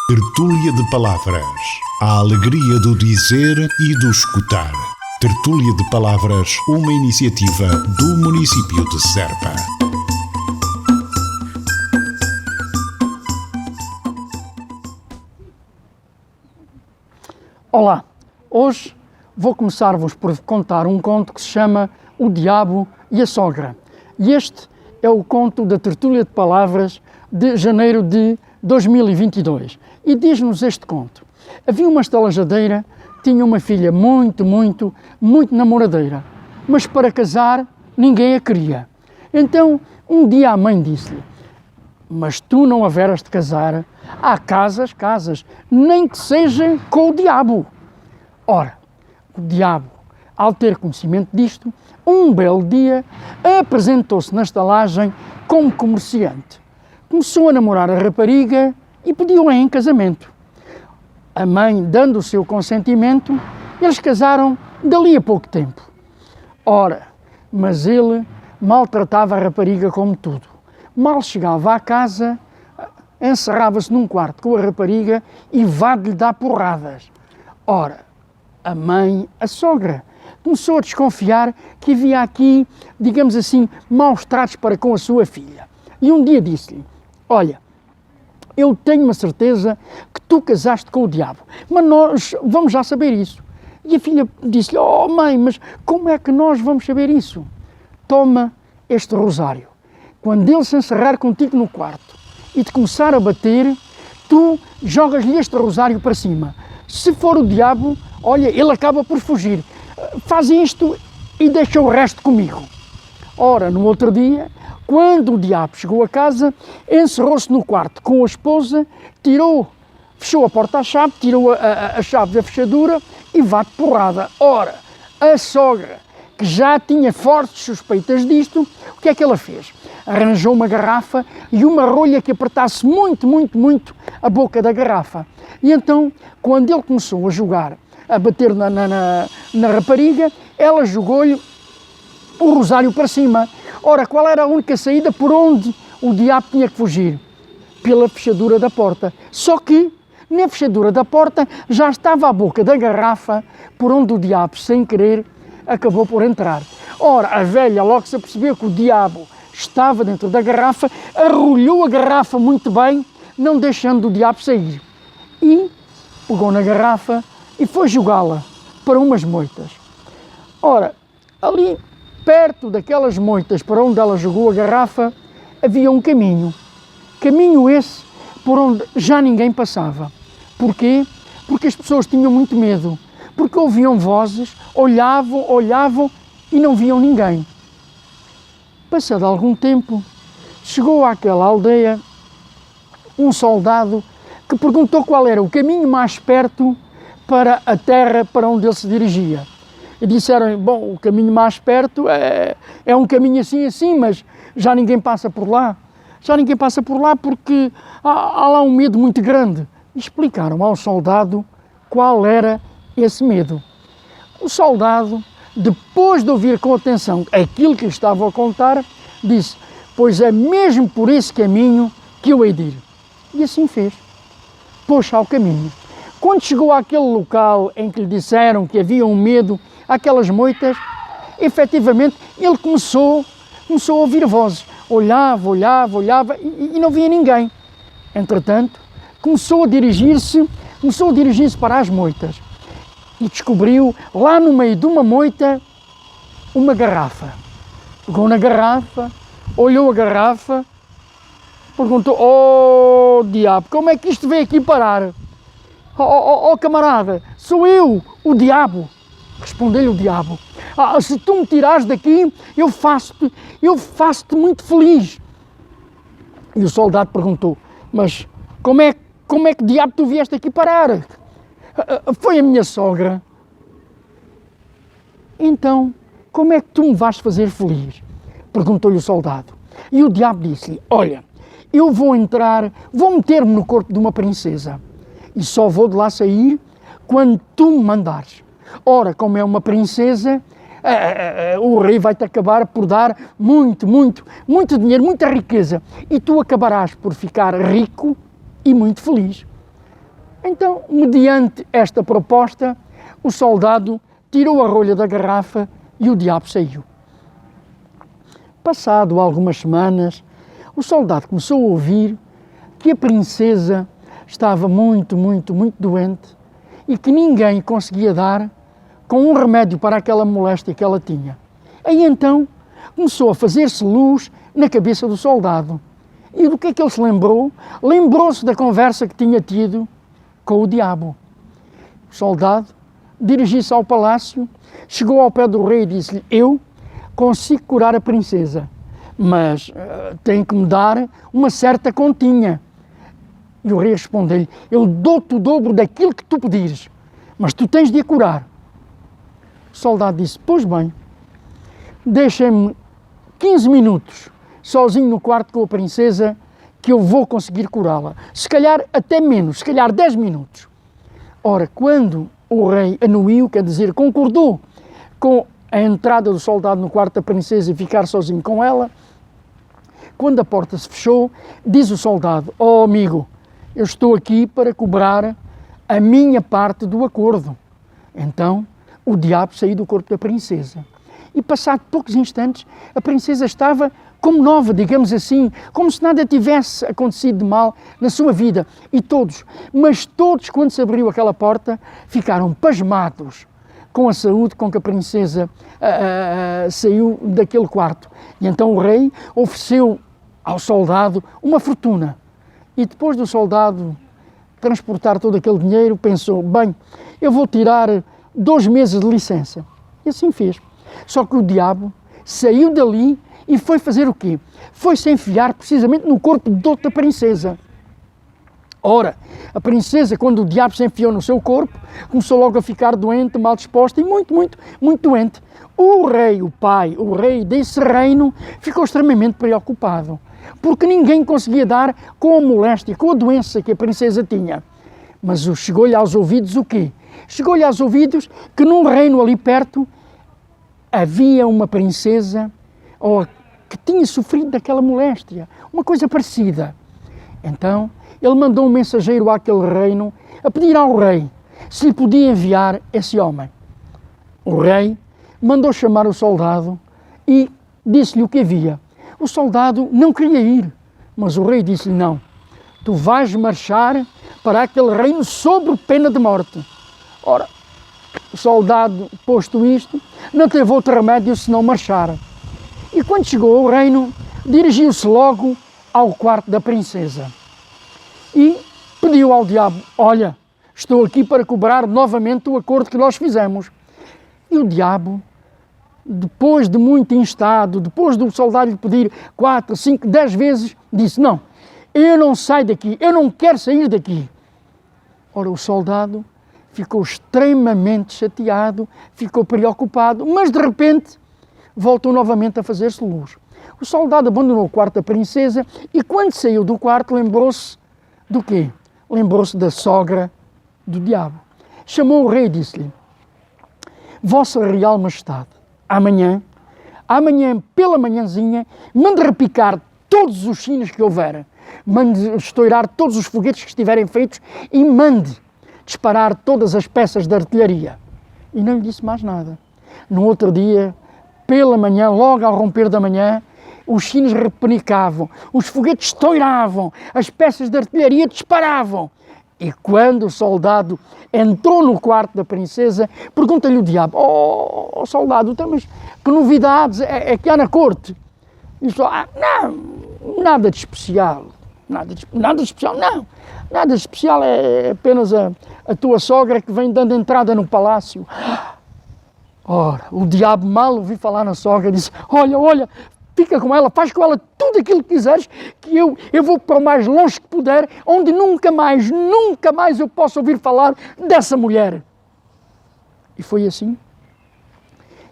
Tertúlia de Palavras. A alegria do dizer e do escutar. Tertúlia de Palavras, uma iniciativa do município de Serpa. Olá, hoje vou começar-vos por contar um conto que se chama O Diabo e a Sogra. E este é o conto da Tertúlia de Palavras de janeiro de 2022. E diz-nos este conto. Havia uma estalajadeira, tinha uma filha muito namoradeira, mas para casar ninguém a queria. Então, um dia a mãe disse-lhe: mas tu não haveras de casar, há casas, nem que sejam com o diabo. Ora, o diabo, ao ter conhecimento disto, um belo dia apresentou-se na estalagem como comerciante. Começou a namorar a rapariga e pediu-a em casamento. A mãe, dando o seu consentimento, eles casaram dali a pouco tempo. Ora, mas ele maltratava a rapariga como tudo. Mal chegava à casa, encerrava-se num quarto com a rapariga e vá-lhe dar porradas. Ora, a mãe, a sogra, começou a desconfiar que havia aqui, digamos assim, maus tratos para com a sua filha. E um dia disse-lhe: olha, eu tenho uma certeza que tu casaste com o diabo, mas nós vamos já saber isso. E a filha disse-lhe: oh mãe, mas como é que nós vamos saber isso? Toma este rosário. Quando ele se encerrar contigo no quarto e te começar a bater, tu jogas-lhe este rosário para cima. Se for o diabo, olha, ele acaba por fugir. Faz isto e deixa o resto comigo. Ora, no outro dia, quando o diabo chegou a casa, encerrou-se no quarto com a esposa, fechou a porta à chave, tirou a chave da fechadura e vá de porrada. Ora, a sogra, que já tinha fortes suspeitas disto, o que é que ela fez? Arranjou uma garrafa e uma rolha que apertasse muito a boca da garrafa. E então, quando ele começou a jogar, a bater na rapariga, ela jogou-lhe o rosário para cima. Ora, qual era a única saída por onde o diabo tinha que fugir? Pela fechadura da porta. Só que, na fechadura da porta, já estava a boca da garrafa por onde o diabo, sem querer, acabou por entrar. Ora, a velha logo se apercebeu que o diabo estava dentro da garrafa, arrolhou a garrafa muito bem, não deixando o diabo sair. E pegou na garrafa e foi jogá-la para umas moitas. Ora, ali perto daquelas moitas para onde ela jogou a garrafa, havia um caminho. Caminho esse por onde já ninguém passava. Porquê? Porque as pessoas tinham muito medo. Porque ouviam vozes, olhavam e não viam ninguém. Passado algum tempo, chegou àquela aldeia um soldado que perguntou qual era o caminho mais perto para a terra para onde ele se dirigia. E disseram: bom, o caminho mais perto é um caminho assim, mas já ninguém passa por lá. Já ninguém passa por lá porque há lá um medo muito grande. E explicaram ao soldado qual era esse medo. O soldado, depois de ouvir com atenção aquilo que lhe estava a contar, disse: pois é mesmo por esse caminho que eu hei de ir. E assim fez. Pôs-se ao caminho. Quando chegou àquele local em que lhe disseram que havia um medo, aquelas moitas, efetivamente ele começou a ouvir vozes. Olhava e não via ninguém. Entretanto, começou a dirigir-se para as moitas e descobriu lá no meio de uma moita uma garrafa. Pegou na garrafa, olhou a garrafa, perguntou: oh diabo, como é que isto veio aqui parar? Oh camarada, sou eu, o diabo. Respondeu-lhe o diabo: se tu me tirares daqui, eu faço-te muito feliz. E o soldado perguntou: mas como é que diabo tu vieste aqui parar? Foi a minha sogra. Então, como é que tu me vais fazer feliz? Perguntou-lhe o soldado. E o diabo disse-lhe: olha, eu vou meter-me no corpo de uma princesa e só vou de lá sair quando tu me mandares. Ora, como é uma princesa, o rei vai-te acabar por dar muito dinheiro, muita riqueza, e tu acabarás por ficar rico e muito feliz. Então, mediante esta proposta, o soldado tirou a rolha da garrafa e o diabo saiu. Passado algumas semanas, o soldado começou a ouvir que a princesa estava muito doente e que ninguém conseguia dar com um remédio para aquela moléstia que ela tinha. Aí então começou a fazer-se luz na cabeça do soldado. E do que é que ele se lembrou? Lembrou-se da conversa que tinha tido com o diabo. O soldado dirigiu-se ao palácio, chegou ao pé do rei e disse-lhe: eu consigo curar a princesa, mas tem que me dar uma certa continha. E o rei respondeu-lhe: eu dou-te o dobro daquilo que tu pedires, mas tu tens de a curar. O soldado disse: pois bem, deixem-me 15 minutos sozinho no quarto com a princesa que eu vou conseguir curá-la. Se calhar até menos, se calhar 10 minutos. Ora, quando o rei anuiu, quer dizer, concordou com a entrada do soldado no quarto da princesa e ficar sozinho com ela, quando a porta se fechou, diz o soldado: oh amigo, eu estou aqui para cobrar a minha parte do acordo. Então, o diabo saiu do corpo da princesa. E passado poucos instantes, a princesa estava como nova, digamos assim, como se nada tivesse acontecido de mal na sua vida. E todos, mas todos, quando se abriu aquela porta, ficaram pasmados com a saúde com que a princesa saiu daquele quarto. E então o rei ofereceu ao soldado uma fortuna. E depois do soldado transportar todo aquele dinheiro, pensou: bem, eu vou tirar 2 meses de licença. E assim fez. Só que o diabo saiu dali e foi fazer o quê? Foi se enfiar precisamente no corpo de outra princesa. Ora, a princesa, quando o diabo se enfiou no seu corpo, começou logo a ficar doente, mal disposta e muito doente. O rei, o pai, o rei desse reino, ficou extremamente preocupado, porque ninguém conseguia dar com a moléstia, com a doença que a princesa tinha. Mas chegou-lhe aos ouvidos o quê? Chegou-lhe aos ouvidos que num reino ali perto havia uma princesa que tinha sofrido daquela moléstia, uma coisa parecida. Então, ele mandou um mensageiro àquele reino a pedir ao rei se lhe podia enviar esse homem. O rei mandou chamar o soldado e disse-lhe o que havia. O soldado não queria ir, mas o rei disse-lhe: não, tu vais marchar para aquele reino sob pena de morte. Ora, o soldado, posto isto, não teve outro remédio senão marchar. E quando chegou ao reino, dirigiu-se logo ao quarto da princesa e pediu ao diabo: olha, estou aqui para cobrar novamente o acordo que nós fizemos. E o diabo, depois de muito instado, depois do soldado lhe pedir 4, 5, 10 vezes, disse: não, eu não saio daqui, eu não quero sair daqui. Ora, o soldado ficou extremamente chateado, ficou preocupado, mas de repente voltou novamente a fazer-se luz. O soldado abandonou o quarto da princesa e quando saiu do quarto lembrou-se do quê? Lembrou-se da sogra do diabo. Chamou o rei e disse-lhe: Vossa Real Majestade, amanhã pela manhãzinha, mande repicar todos os sinos que houver, mande estourar todos os foguetes que estiverem feitos e mande disparar todas as peças de artilharia. E não lhe disse mais nada. No outro dia, pela manhã, logo ao romper da manhã, os sinos repenicavam, os foguetes estouravam, as peças de artilharia disparavam. E quando o soldado entrou no quarto da princesa, pergunta-lhe o diabo: Oh, soldado, então, mas que novidades é que há na corte? E ele falou: não, nada de especial, nada de especial, não. Nada de especial, é apenas a tua sogra que vem dando entrada no palácio. Ora, o diabo mal ouviu falar na sogra, disse: olha, fica com ela, faz com ela tudo aquilo que quiseres, que eu vou para o mais longe que puder, onde nunca mais eu posso ouvir falar dessa mulher. E foi assim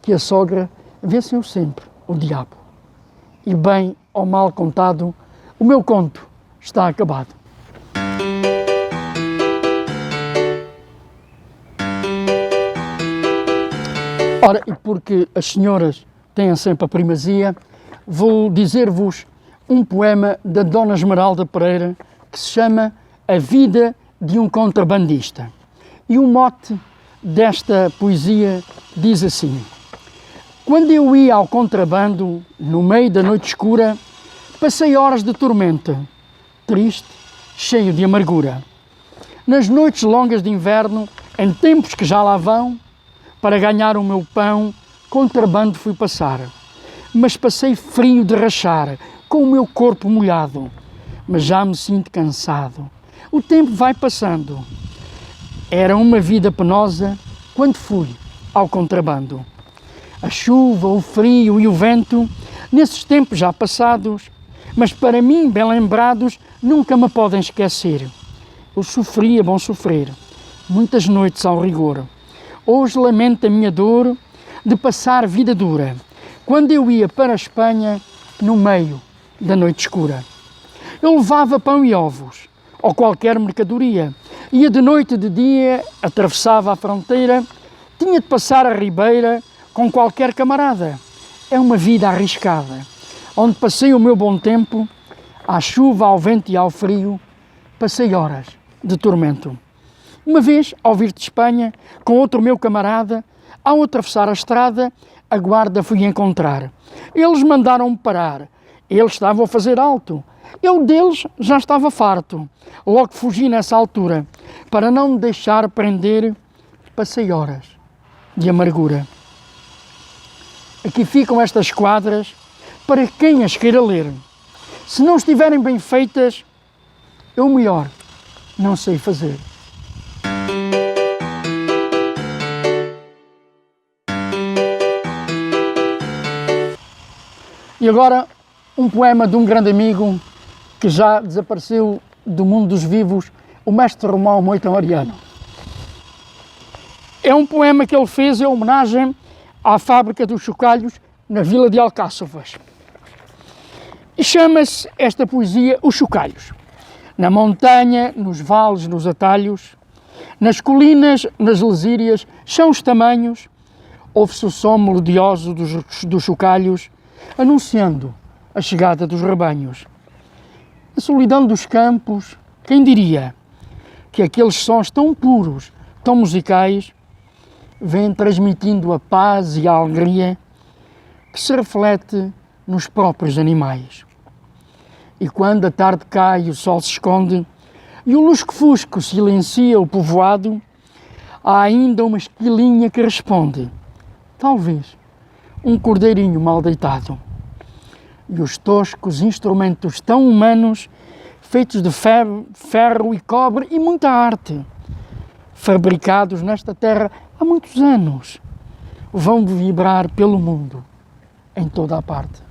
que a sogra venceu sempre o diabo. E bem ou mal contado, o meu conto está acabado. Ora, e porque as senhoras têm sempre a primazia, vou dizer-vos um poema da Dona Esmeralda Pereira que se chama A Vida de um contrabandista. E o mote desta poesia diz assim: quando eu ia ao contrabando, no meio da noite escura, passei horas de tormenta, triste, cheio de amargura. Nas noites longas de inverno, em tempos que já lá vão, para ganhar o meu pão, contrabando fui passar. Mas passei frio de rachar, com o meu corpo molhado, mas já me sinto cansado. O tempo vai passando. Era uma vida penosa quando fui ao contrabando. A chuva, o frio e o vento, nesses tempos já passados, mas para mim, bem lembrados, nunca me podem esquecer. Eu sofria bom sofrer, muitas noites ao rigor. Hoje lamento a minha dor de passar vida dura, quando eu ia para a Espanha no meio da noite escura. Eu levava pão e ovos, ou qualquer mercadoria, ia de noite e de dia, atravessava a fronteira, tinha de passar a ribeira com qualquer camarada. É uma vida arriscada, onde passei o meu bom tempo, à chuva, ao vento e ao frio, passei horas de tormento. Uma vez, ao vir de Espanha, com outro meu camarada, ao atravessar a estrada, a guarda fui encontrar. Eles mandaram-me parar. Eles estavam a fazer alto. Eu deles já estava farto. Logo fugi nessa altura. Para não me deixar prender, passei horas de amargura. Aqui ficam estas quadras para quem as queira ler. Se não estiverem bem feitas, eu melhor não sei fazer. E agora, um poema de um grande amigo que já desapareceu do mundo dos vivos, o mestre Romão Moita Mariano. É um poema que ele fez em homenagem à fábrica dos chocalhos na vila de Alcáçovas. E chama-se esta poesia Os Chocalhos. Na montanha, nos vales, nos atalhos, nas colinas, nas lesírias, são os tamanhos, ouve-se o som melodioso dos chocalhos, anunciando a chegada dos rebanhos. A solidão dos campos, quem diria que aqueles sons tão puros, tão musicais, vêm transmitindo a paz e a alegria que se reflete nos próprios animais. E quando a tarde cai e o sol se esconde e o lusco-fusco silencia o povoado, há ainda uma esquilinha que responde, talvez um cordeirinho mal deitado. E os toscos instrumentos tão humanos, feitos de ferro e cobre e muita arte, fabricados nesta terra há muitos anos, vão vibrar pelo mundo, em toda a parte.